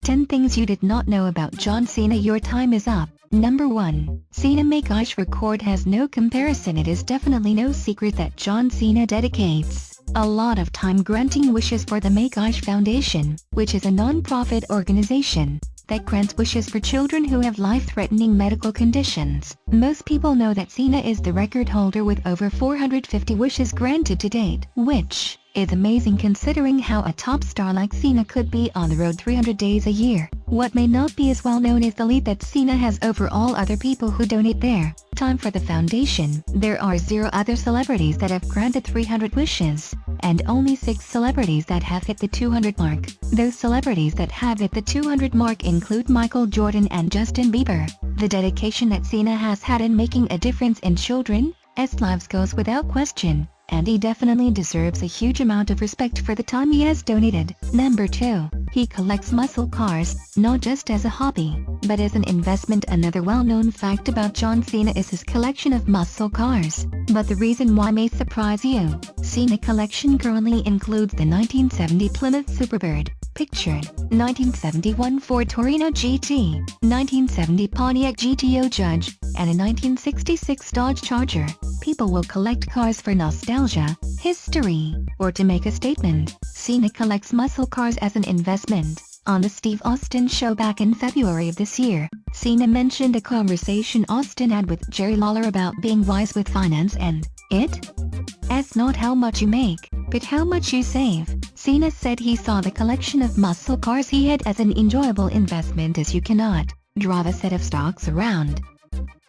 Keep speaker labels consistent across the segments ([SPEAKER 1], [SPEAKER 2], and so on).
[SPEAKER 1] 10 things you did not know about John Cena. Your time is up. Number 1. Cena make-a-wish record has no comparison. It is definitely no secret that John Cena dedicates a lot of time granting wishes for the Make-A-Wish Foundation, which is a non-profit organization that grants wishes for children who have life-threatening medical conditions. Most people know that Cena is the record holder with over 450 wishes granted to date, which is amazing considering how a top star like Cena could be on the road 300 days a year. What may not be as well known is the lead that Cena has over all other people who donate their time for the foundation. There are 0 other celebrities that have granted 300 wishes, and only 6 celebrities that have hit the 200 mark. Those celebrities that have hit the 200 mark include Michael Jordan and Justin Bieber. The dedication that Cena has had in making a difference in children's lives goes without question, and he definitely deserves a huge amount of respect for the time he has donated. Number 2. He collects muscle cars, not just as a hobby, but as an investment. Another well-known fact about John Cena is his collection of muscle cars, but the reason why may surprise you. Cena collection currently includes the 1970 Plymouth Superbird, pictured, 1971 Ford Torino GT, 1970 Pontiac GTO Judge, and a 1966 Dodge Charger. People will collect cars for nostalgia, history, or to make a statement. Cena collects muscle cars as an investment. On the Steve Austin show back in February of this year, Cena mentioned a conversation Austin had with Jerry Lawler about being wise with finance and it's not how much you make, but how much you save. Cena said he saw the collection of muscle cars he had as an enjoyable investment, as you cannot drive a set of stocks around.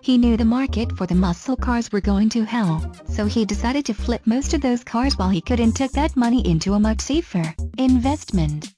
[SPEAKER 1] He knew the market for the muscle cars were going to hell, so he decided to flip most of those cars while he could and took that money into a much safer investment.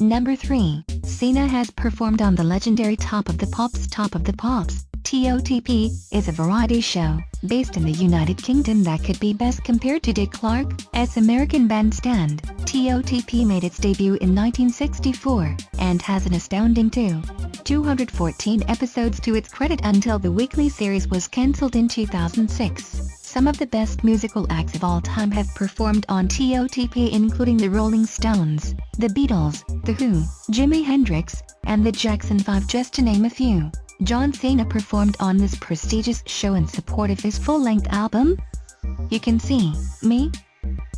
[SPEAKER 1] Number 3. Cena has performed on the legendary Top of the Pops. Top of the Pops, TOTP, is a variety show based in the United Kingdom that could be best compared to Dick Clark's American Bandstand. TOTP made its debut in 1964 and has an astounding 214 episodes to its credit until the weekly series was cancelled in 2006. Some of the best musical acts of all time have performed on TOTP, including the Rolling Stones, the Beatles, The Who, Jimi Hendrix, and the Jackson 5, just to name a few. John Cena performed on this prestigious show in support of his full-length album, You Can See Me,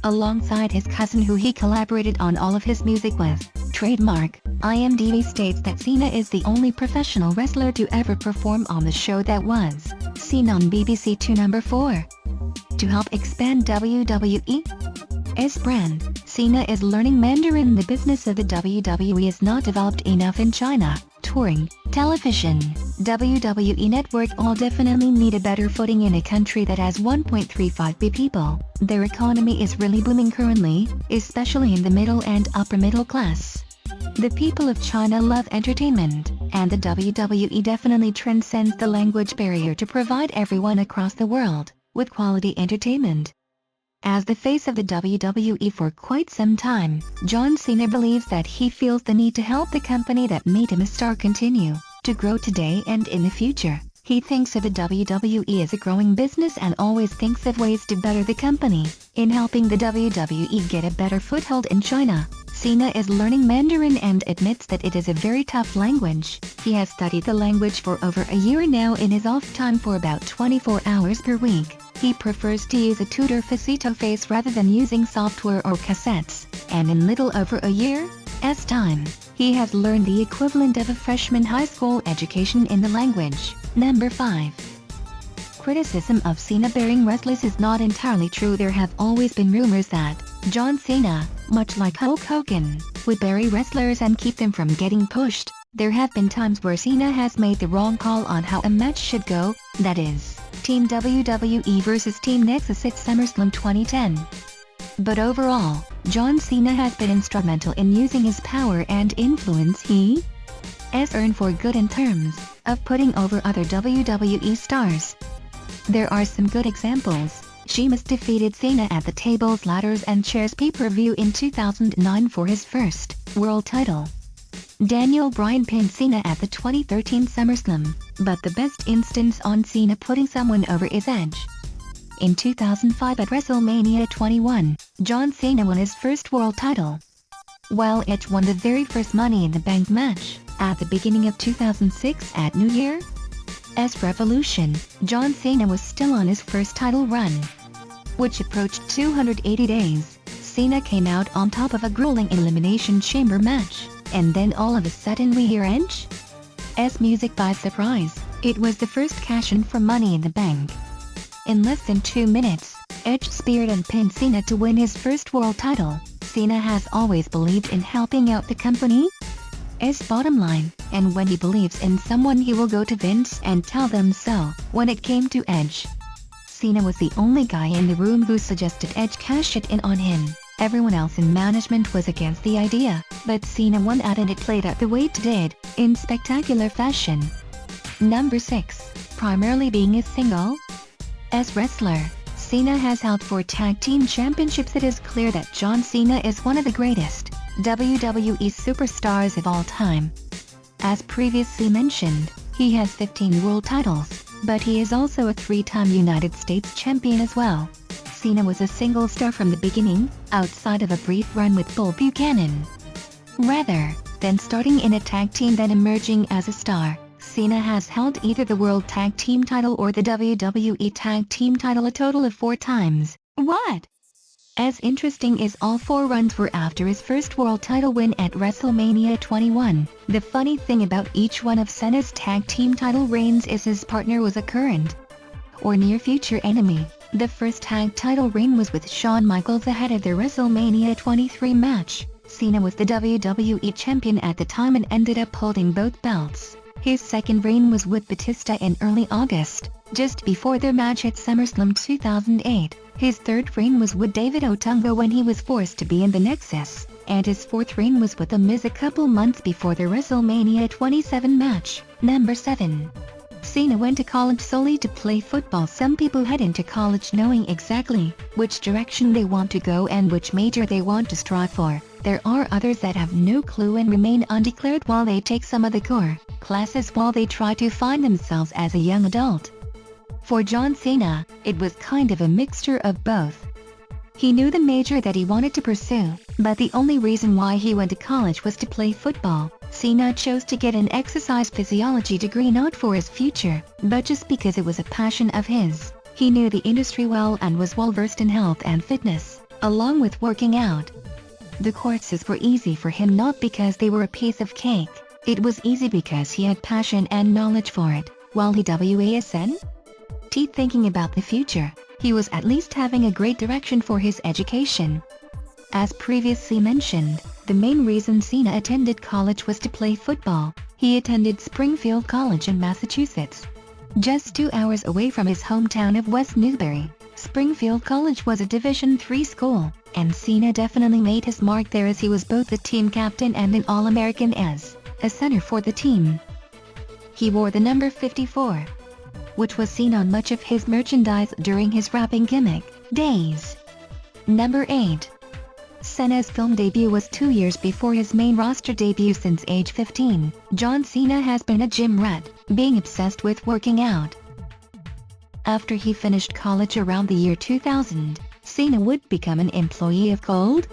[SPEAKER 1] alongside his cousin who he collaborated on all of his music with. Trademark. IMDb states that Cena is the only professional wrestler to ever perform on the show that was seen on BBC Two. Number 4. To help expand WWE's brand, Cena is learning Mandarin. The business of the WWE is not developed enough in China. Touring, television, WWE Network all definitely need a better footing in a country that has 1.35 billion people. Their economy is really booming currently, especially in the middle and upper middle class. The people of China love entertainment, and the WWE definitely transcends the language barrier to provide everyone across the world with quality entertainment. As the face of the WWE for quite some time, John Cena believes that he feels the need to help the company that made him a star continue to grow today and in the future. He thinks of the WWE as a growing business and always thinks of ways to better the company. In helping the WWE get a better foothold in China, Cena is learning Mandarin and admits that it is a very tough language. He has studied the language for over a year now in his off time for about 24 hours per week. He prefers to use a tutor face-to-face rather than using software or cassettes, and in little over a year's time, he has learned the equivalent of a freshman high school education in the language. Number 5. Criticism of Cena bearing wrestlers is not entirely true. There have always been rumors that John Cena, much like Hulk Hogan, would bury wrestlers and keep them from getting pushed. There have been times where Cena has made the wrong call on how a match should go, that is, Team WWE vs Team Nexus at SummerSlam 2010. But overall, John Cena has been instrumental in using his power and influence he has earned for good in terms of putting over other WWE stars. There are some good examples. Sheamus defeated Cena at the Tables, Ladders and Chairs pay-per-view in 2009 for his first world title. Daniel Bryan pinned Cena at the 2013 SummerSlam, but the best instance on Cena putting someone over is Edge. In 2005 at WrestleMania 21, John Cena won his first world title. While Edge won the very first Money in the Bank match, at the beginning of 2006 at New Year's Revolution, John Cena was still on his first title run, which approached 280 days. Cena came out on top of a grueling Elimination Chamber match, and then all of a sudden we hear Edge's music by surprise. It was the first cash-in for Money in the Bank. In less than 2 minutes, Edge speared and pinned Cena to win his first world title. Cena has always believed in helping out the company's bottom line, and when he believes in someone he will go to Vince and tell them so. When it came to Edge, Cena was the only guy in the room who suggested Edge cash it in on him. Everyone else in management was against the idea, but Cena won out and it played out the way it did, in spectacular fashion. Number 6. Primarily being a single wrestler, Cena has held 4 tag team championships. It is clear that John Cena is one of the greatest WWE superstars of all time. As previously mentioned, he has 15 world titles, but he is also a 3-time United States champion as well. Cena was a single star from the beginning, outside of a brief run with Bull Buchanan. Rather than starting in a tag team then emerging as a star, Cena has held either the World Tag Team title or the WWE Tag Team title a total of 4 times. What? As interesting is all 4 runs were after his first world title win at WrestleMania 21. The funny thing about each one of Cena's tag team title reigns is his partner was a current or near future enemy. The first tag title reign was with Shawn Michaels ahead of their WrestleMania 23 match. Cena was the WWE Champion at the time and ended up holding both belts. His second reign was with Batista in early August, just before their match at SummerSlam 2008. His third reign was with David Otunga when he was forced to be in the Nexus, and his fourth reign was with The Miz a couple months before their WrestleMania 27 match. Number 7. Cena went to college solely to play football. Some people head into college knowing exactly which direction they want to go and which major they want to strive for. There are others that have no clue and remain undeclared while they take some of the core classes while they try to find themselves as a young adult. For John Cena, it was kind of a mixture of both. He knew the major that he wanted to pursue, but the only reason why he went to college was to play football. Cena chose to get an exercise physiology degree not for his future, but just because it was a passion of his. He knew the industry well and was well versed in health and fitness, along with working out. The courses were easy for him not because they were a piece of cake. It was easy because he had passion and knowledge for it. While he wasn't thinking about the future, he was at least having a great direction for his education. As previously mentioned, the main reason Cena attended college was to play football. He attended Springfield College in Massachusetts, just 2 hours away from his hometown of West Newbury. Springfield College was a Division III school, and Cena definitely made his mark there as he was both the team captain and an All-American as a center for the team. He wore the number 54, which was seen on much of his merchandise during his rapping gimmick days. Number 8. Cena's film debut was 2 years before his main roster debut. Since age 15, John Cena has been a gym rat, being obsessed with working out. After he finished college around the year 2000, Cena would become an employee of Gold's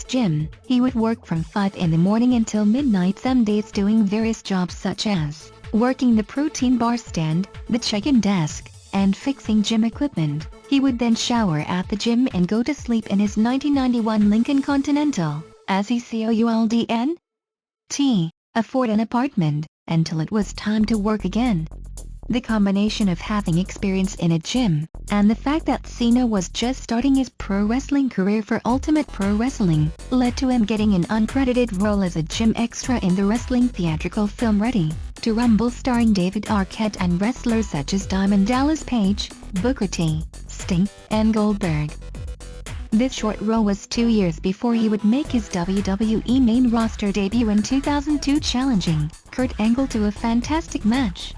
[SPEAKER 1] Gym. He would work from 5 in the morning until midnight some days doing various jobs such as working the protein bar stand, the check-in desk, and fixing gym equipment. He would then shower at the gym and go to sleep in his 1991 Lincoln Continental, as he couldn't afford an apartment, until it was time to work again. The combination of having experience in a gym, and the fact that Cena was just starting his pro wrestling career for Ultimate Pro Wrestling, led to him getting an uncredited role as a gym extra in the wrestling theatrical film Ready to Rumble starring David Arquette and wrestlers such as Diamond Dallas Page, Booker T, Sting, and Goldberg. This short role was 2 years before he would make his WWE main roster debut in 2002, challenging Kurt Angle to a fantastic match.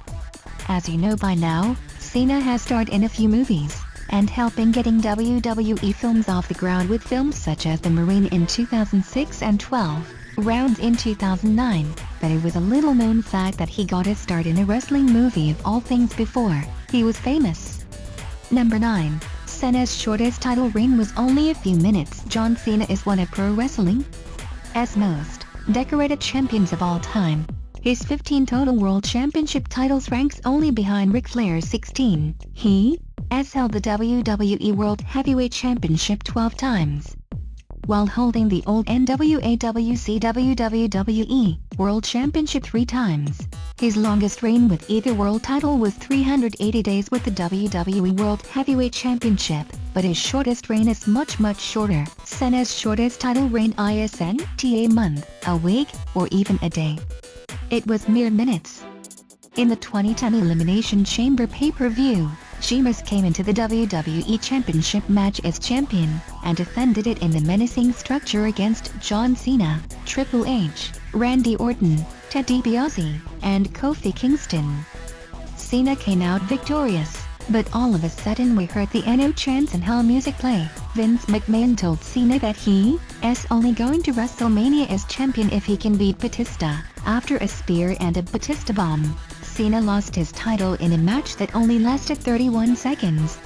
[SPEAKER 1] As you know by now, Cena has starred in a few movies, and helping getting WWE Films off the ground with films such as The Marine in 2006 and 12 Rounds in 2009, but it was a little-known fact that he got his start in a wrestling movie of all things before he was famous. Number 9. Cena's shortest title reign was only a few minutes. John Cena is one of pro wrestling WWE's most decorated champions of all time. His 15 total World Championship titles ranks only behind Ric Flair's 16. He has held the WWE World Heavyweight Championship 12 times, while holding the old NWA WCW WWE World Championship 3 times. His longest reign with either world title was 380 days with the WWE World Heavyweight Championship, but his shortest reign is much shorter. Cena's shortest title reign isn't a month, a week, or even a day. It was mere minutes. In the 2010 Elimination Chamber pay-per-view, Sheamus came into the WWE Championship match as champion, and defended it in the menacing structure against John Cena, Triple H, Randy Orton, Ted DiBiase, and Kofi Kingston. Cena came out victorious, but all of a sudden we heard the NO chants and hell music play. Vince McMahon told Cena that he is only going to WrestleMania as champion if he can beat Batista. After a spear and a Batista bomb, Cena lost his title in a match that only lasted 31 seconds.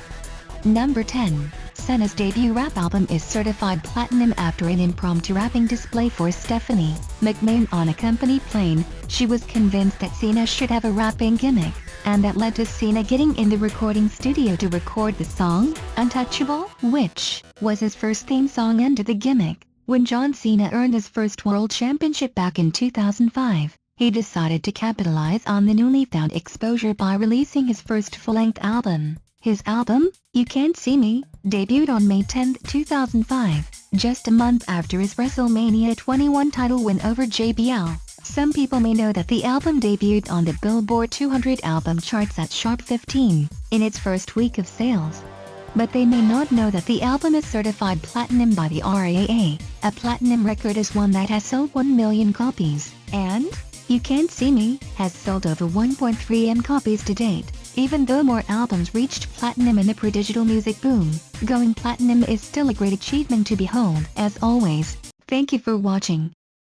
[SPEAKER 1] Number 10. Cena's debut rap album is certified platinum after an impromptu rapping display for Stephanie McMahon on a company plane. She was convinced that Cena should have a rapping gimmick, and that led to Cena getting in the recording studio to record the song, Untouchable, which was his first theme song under the gimmick. When John Cena earned his first World Championship back in 2005, he decided to capitalize on the newly found exposure by releasing his first full-length album. His album, You Can't See Me, debuted on May 10, 2005, just a month after his WrestleMania 21 title win over JBL. Some people may know that the album debuted on the Billboard 200 album charts at sharp 15 in its first week of sales, but they may not know that the album is certified platinum by the RIAA. A platinum record is one that has sold 1 million copies, and You Can't See Me has sold over 1.3 million copies to date. Even though more albums reached platinum in the pre-digital music boom, going platinum is still a great achievement to behold. As always, thank you for watching.